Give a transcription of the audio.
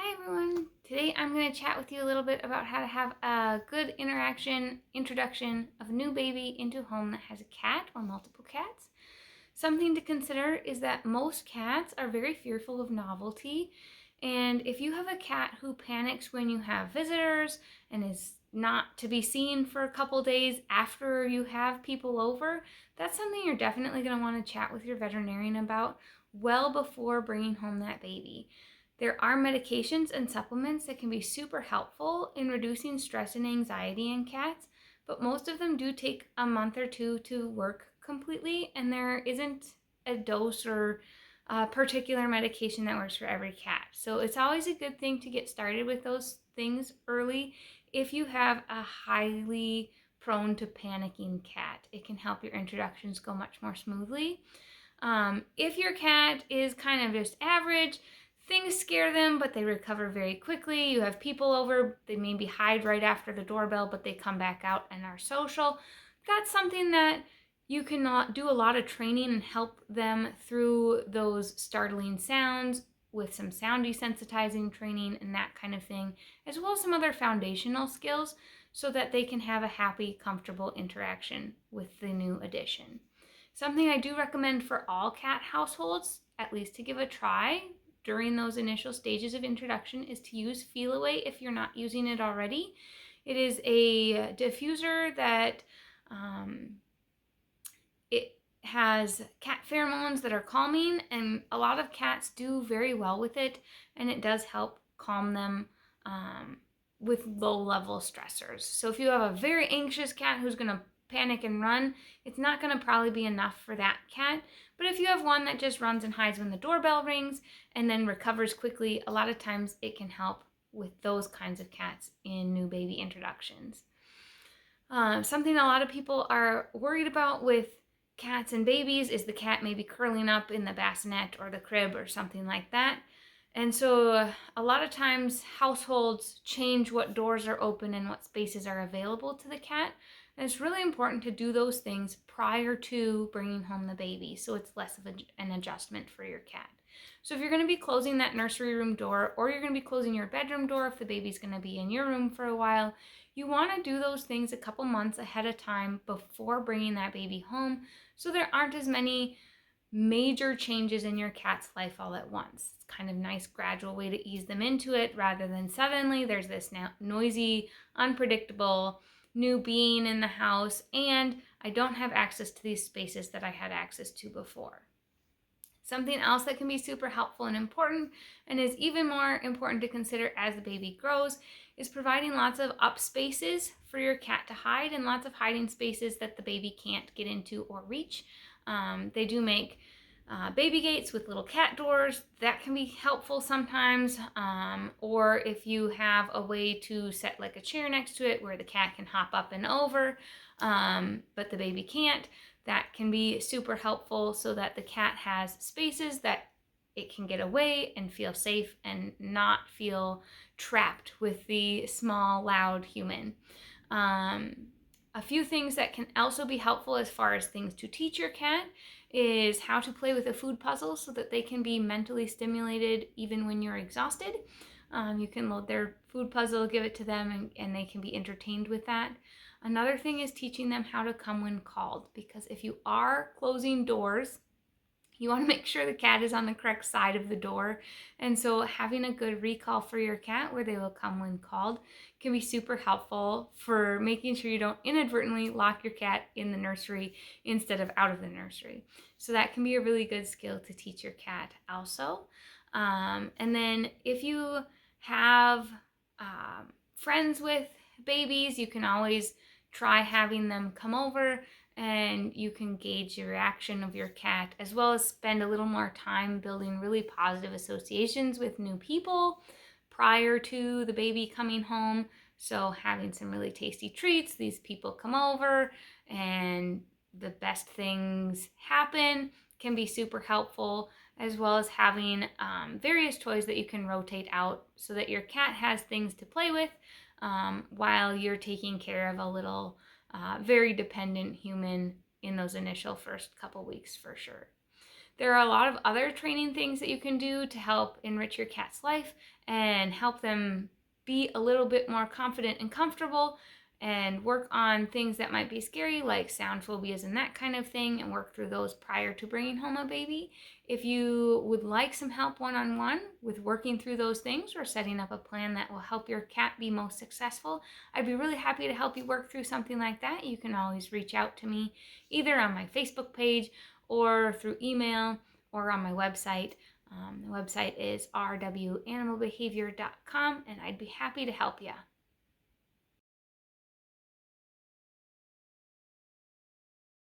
Hi everyone! Today I'm going to chat with you a little bit about how to have a good introduction of a new baby into a home that has a cat or multiple cats. Something to consider is that most cats are very fearful of novelty, and if you have a cat who panics when you have visitors and is not to be seen for a couple days after you have people over, that's something you're definitely going to want to chat with your veterinarian about well before bringing home that baby. There are medications and supplements that can be super helpful in reducing stress and anxiety in cats, but most of them do take a month or two to work completely, and there isn't a dose or a particular medication that works for every cat. So it's always a good thing to get started with those things early if you have a highly prone to panicking cat. It can help your introductions go much more smoothly. If your cat is kind of just average, things scare them, but they recover very quickly. You have people over, they maybe hide right after the doorbell, but they come back out and are social. That's something that you can do a lot of training and help them through those startling sounds with some sound desensitizing training and that kind of thing, as well as some other foundational skills so that they can have a happy, comfortable interaction with the new addition. Something I do recommend for all cat households, at least to give a try during those initial stages of introduction, is to use Feel Away if you're not using it already. It is a diffuser that it has cat pheromones that are calming, and a lot of cats do very well with it, and it does help calm them with low-level stressors. So if you have a very anxious cat who's going to panic and run, it's not going to probably be enough for that cat. But if you have one that just runs and hides when the doorbell rings and then recovers quickly, a lot of times it can help with those kinds of cats in new baby introductions. Something a lot of people are worried about with cats and babies is the cat maybe curling up in the bassinet or the crib or something like that. And so a lot of times households change what doors are open and what spaces are available to the cat. And it's really important to do those things prior to bringing home the baby, so it's less of an adjustment for your cat. So if you're going to be closing that nursery room door, or you're going to be closing your bedroom door if the baby's going to be in your room for a while, you want to do those things a couple months ahead of time before bringing that baby home, so there aren't as many major changes in your cat's life all at once. It's kind of a nice gradual way to ease them into it rather than suddenly there's this now noisy, unpredictable new being in the house, and I don't have access to these spaces that I had access to before. Something else that can be super helpful and important, and is even more important to consider as the baby grows, is providing lots of up spaces for your cat to hide and lots of hiding spaces that the baby can't get into or reach. They do make baby gates with little cat doors. That can be helpful sometimes. Or if you have a way to set like a chair next to it where the cat can hop up and over, but the baby can't, that can be super helpful so that the cat has spaces that it can get away and feel safe and not feel trapped with the small, loud human. A few things that can also be helpful as far as things to teach your cat is how to play with a food puzzle so that they can be mentally stimulated even when you're exhausted. You can load their food puzzle, give it to them, and they can be entertained with that. Another thing is teaching them how to come when called, because if you are closing doors, you want to make sure the cat is on the correct side of the door. And so having a good recall for your cat where they will come when called can be super helpful for making sure you don't inadvertently lock your cat in the nursery instead of out of the nursery. So that can be a really good skill to teach your cat also. And then if you have friends with babies, you can always try having them come over, and you can gauge the reaction of your cat, as well as spend a little more time building really positive associations with new people prior to the baby coming home. So having some really tasty treats, these people come over and the best things happen, can be super helpful, as well as having various toys that you can rotate out so that your cat has things to play with while you're taking care of a little very dependent human in those initial first couple weeks for sure. There are a lot of other training things that you can do to help enrich your cat's life and help them be a little bit more confident and comfortable, and work on things that might be scary like sound phobias and that kind of thing, and work through those prior to bringing home a baby. If you would like some help one-on-one with working through those things or setting up a plan that will help your cat be most successful, I'd be really happy to help you work through something like that. You can always reach out to me either on my Facebook page or through email or on my website. The website is rwanimalbehavior.com, and I'd be happy to help you.